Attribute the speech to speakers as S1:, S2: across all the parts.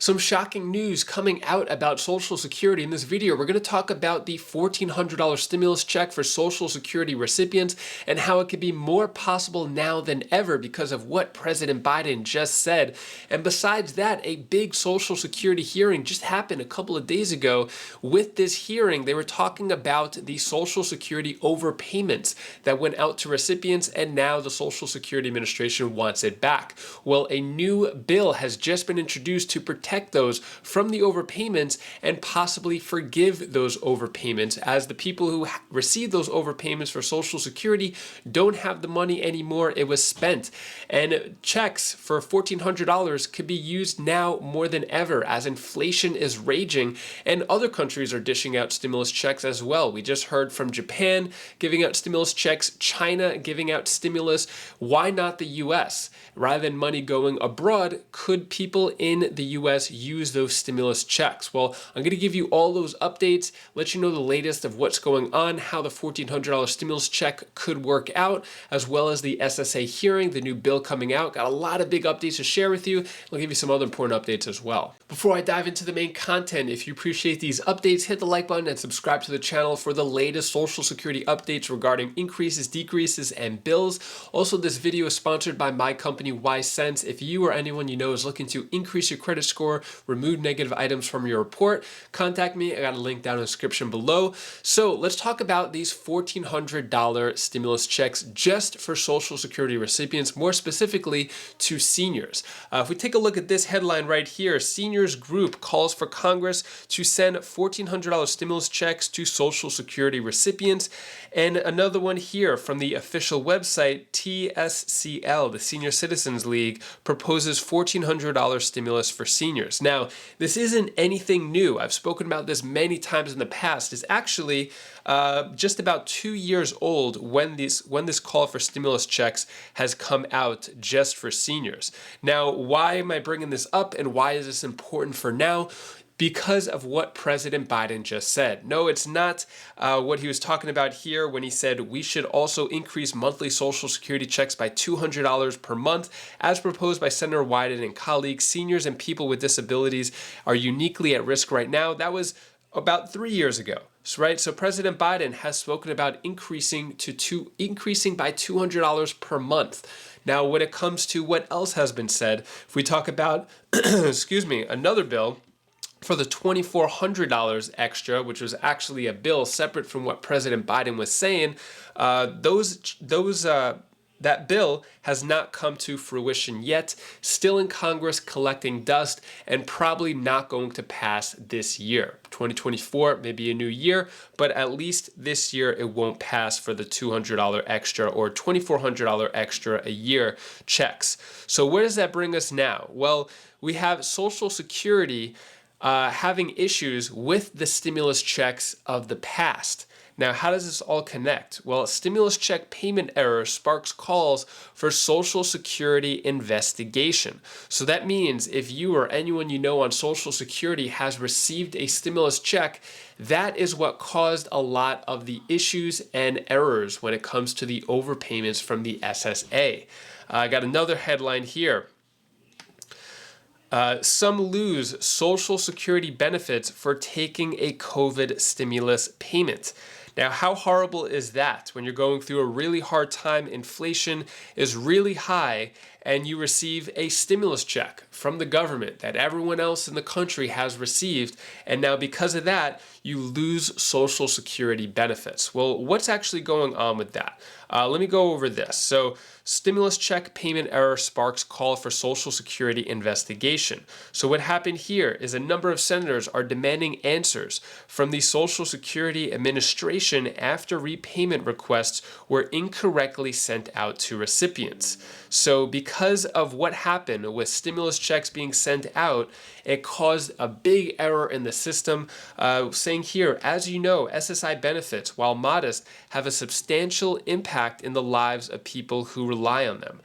S1: Some shocking news coming out about Social Security. In this video, we're going to talk about the $1,400 stimulus check for Social Security recipients and how it could be more possible now than ever because of what President Biden just said. And besides that, a big Social Security hearing just happened a couple of days ago. With this hearing, they were talking about the Social Security overpayments that went out to recipients, and now the Social Security Administration wants it back. Well, a new bill has just been introduced to protect those from the overpayments and possibly forgive those overpayments, as the people who receive those overpayments for Social Security don't have the money anymore. It was spent. And checks for $1,400 could be used now more than ever as inflation is raging, and other countries are dishing out stimulus checks as well. We just heard from Japan giving out stimulus checks, China giving out stimulus. Why not the US? Rather than money going abroad, could people in the US use those stimulus checks? Well, I'm going to give you all those updates, let you know the latest of what's going on, how the $1,400 stimulus check could work out, as well as the SSA hearing, the new bill coming out. Got a lot of big updates to share with you. I'll give you some other important updates as well. Before I dive into the main content, if you appreciate these updates, hit the like button and subscribe to the channel for the latest Social Security updates regarding increases, decreases, and bills. Also, this video is sponsored by my company, Sense. If you or anyone you know is looking to increase your credit score, remove negative items from your report, contact me. I got a link down in the description below. So let's talk about these $1,400 stimulus checks just for Social Security recipients, more specifically to seniors. If we take a look at this headline right here, Seniors Group calls for Congress to send $1,400 stimulus checks to Social Security recipients. And another one here from the official website, TSCL, the Senior Citizens League, proposes $1,400 stimulus for seniors. Now, this isn't anything new. I've spoken about this many times in the past. It's actually just about 2 years old when this call for stimulus checks has come out just for seniors. Now, why am I bringing this up and why is this important for now? Because of what President Biden just said. No, it's not what he was talking about here when he said we should also increase monthly Social Security checks by $200 per month, as proposed by Senator Wyden and colleagues. Seniors and people with disabilities are uniquely at risk right now. That was about 3 years ago. Right? So President Biden has spoken about increasing by $200 per month. Now, when it comes to what else has been said, if we talk about, another bill for the $2,400 extra, which was actually a bill separate from what President Biden was saying, that bill has not come to fruition yet, still in Congress collecting dust, and probably not going to pass this year. 2024 may be a new year, but at least this year it won't pass for the $200 extra or $2,400 extra a year checks. So where does that bring us now? Well, we have Social Security having issues with the stimulus checks of the past. Now, how does this all connect? Well, stimulus check payment error sparks calls for Social Security investigation. So that means if you or anyone you know on Social Security has received a stimulus check, that is what caused a lot of the issues and errors when it comes to the overpayments from the SSA. I got another headline here. Some lose Social Security benefits for taking a COVID stimulus payment. Now, how horrible is that when you're going through a really hard time, inflation is really high, and you receive a stimulus check from the government that everyone else in the country has received, and now because of that, you lose Social Security benefits. Well, what's actually going on with that? Let me go over this. So, stimulus check payment error sparks call for Social Security investigation. So what happened here is a number of senators are demanding answers from the Social Security Administration after repayment requests were incorrectly sent out to recipients. So because of what happened with stimulus checks being sent out, it caused a big error in the system, saying here, as you know, SSI benefits, while modest, have a substantial impact in the lives of people who rely on them.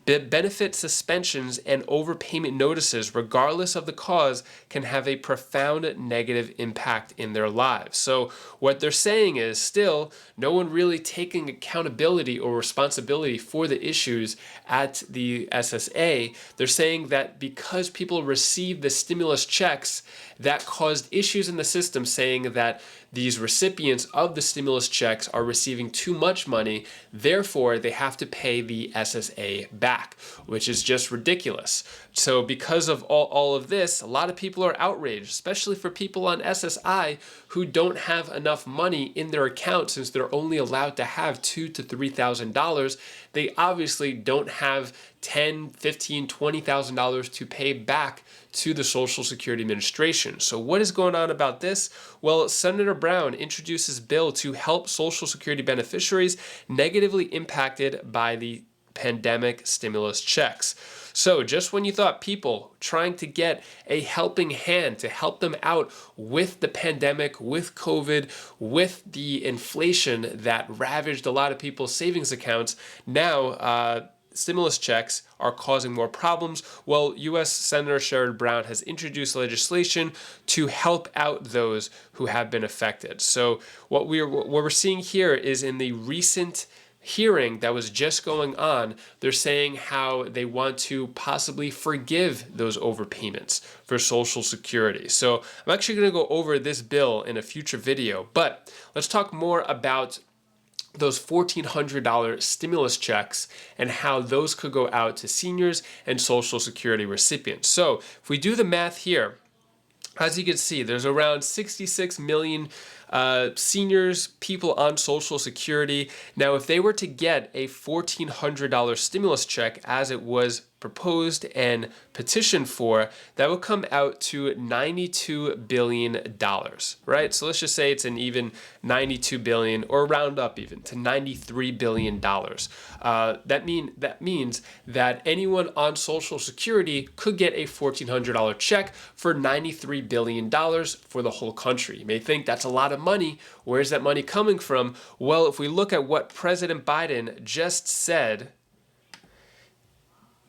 S1: Benefit suspensions and overpayment notices, regardless of the cause, can have a profound negative impact in their lives. So what they're saying is still no one really taking accountability or responsibility for the issues at the SSA. They're saying that because people received the stimulus checks, that caused issues in the system, saying that these recipients of the stimulus checks are receiving too much money, therefore they have to pay the SSA back, which is just ridiculous. So because of all of this, a lot of people are outraged, especially for people on SSI who don't have enough money in their account. Since they're only allowed to have $2,000 to $3,000, they obviously don't have $10,000, $15,000, $20,000 to pay back to the Social Security Administration. So what is going on about this? Well, Senator Brown introduces bill to help Social Security beneficiaries negatively impacted by the pandemic stimulus checks. So just when you thought people trying to get a helping hand to help them out with the pandemic, with COVID, with the inflation that ravaged a lot of people's savings accounts, now stimulus checks are causing more problems. Well, U.S. Senator Sherrod Brown has introduced legislation to help out those who have been affected. So what we're seeing here is in the recent hearing that was just going on, they're saying how they want to possibly forgive those overpayments for Social Security. So I'm actually going to go over this bill in a future video, but let's talk more about those $1,400 stimulus checks and how those could go out to seniors and Social Security recipients. So if we do the math here, as you can see, there's around 66 million seniors, people on Social Security. Now, if they were to get a $1,400 stimulus check as it was proposed and petitioned for, that would come out to $92 billion, right? So let's just say it's an even $92 billion, or round up even to $93 billion. That means that anyone on Social Security could get a $1,400 check for $93 billion for the whole country. You may think that's a lot of money. Where's that money coming from? Well, if we look at what President Biden just said,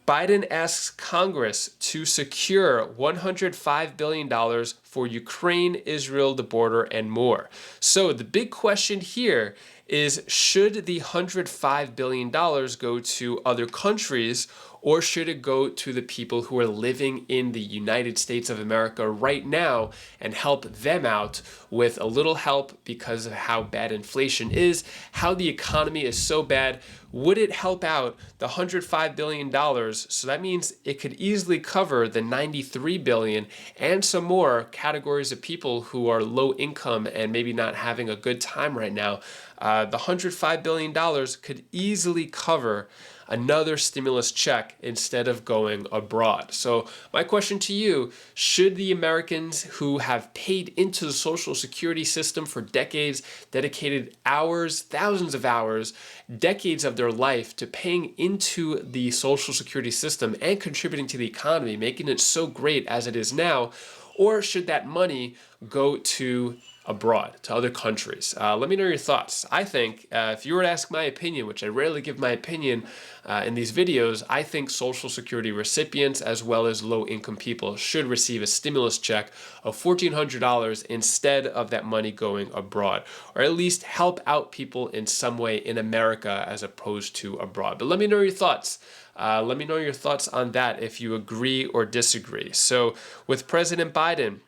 S1: Biden asks Congress to secure $105 billion for Ukraine, Israel, the border, and more. So the big question here is, should the $105 billion go to other countries, or should it go to the people who are living in the United States of America right now and help them out with a little help because of how bad inflation is, how the economy is so bad? Would it help out the $105 billion? So that means it could easily cover the $93 billion and some more categories of people who are low income and maybe not having a good time right now. The $105 billion could easily cover another stimulus check instead of going abroad. So my question to you, should the Americans who have paid into the Social Security system for decades, dedicated hours, thousands of hours, decades of their life to paying into the Social Security system and contributing to the economy, making it so great as it is now, or should that money go to abroad, to other countries? Let me know your thoughts. I think if you were to ask my opinion, which I rarely give my opinion in these videos, I think Social Security recipients as well as low-income people should receive a stimulus check of $1,400 instead of that money going abroad, or at least help out people in some way in America as opposed to abroad. But let me know your thoughts. Let me know your thoughts on that if you agree or disagree. So with President Biden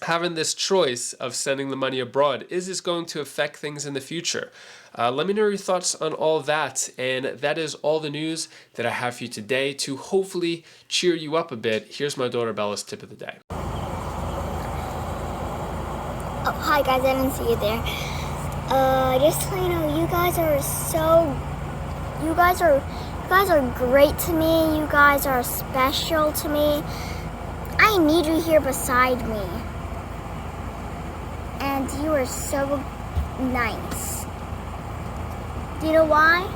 S1: having this choice of sending the money abroad, is this going to affect things in the future? Let me know your thoughts on all that. And that is all the news that I have for you today to hopefully cheer you up a bit. Here's my daughter Bella's tip of the day.
S2: Oh, hi guys, I didn't see you there. Just to let you know, you guys are great to me. You guys are special to me. I need you here beside me. And you are so nice. Do you know why?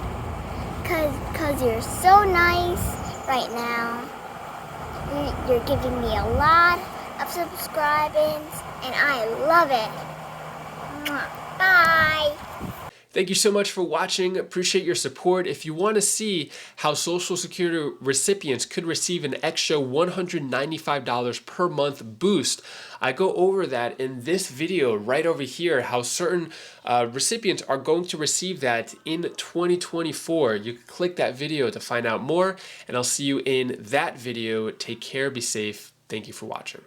S2: Cause you're so nice right now. You're giving me a lot of subscribers, and I love it. Bye.
S1: Thank you so much for watching. Appreciate your support. If you want to see how Social Security recipients could receive an extra $195 per month boost, I go over that in this video right over here, how certain recipients are going to receive that in 2024. You can click that video to find out more, and I'll see you in that video. Take care, be safe. Thank you for watching.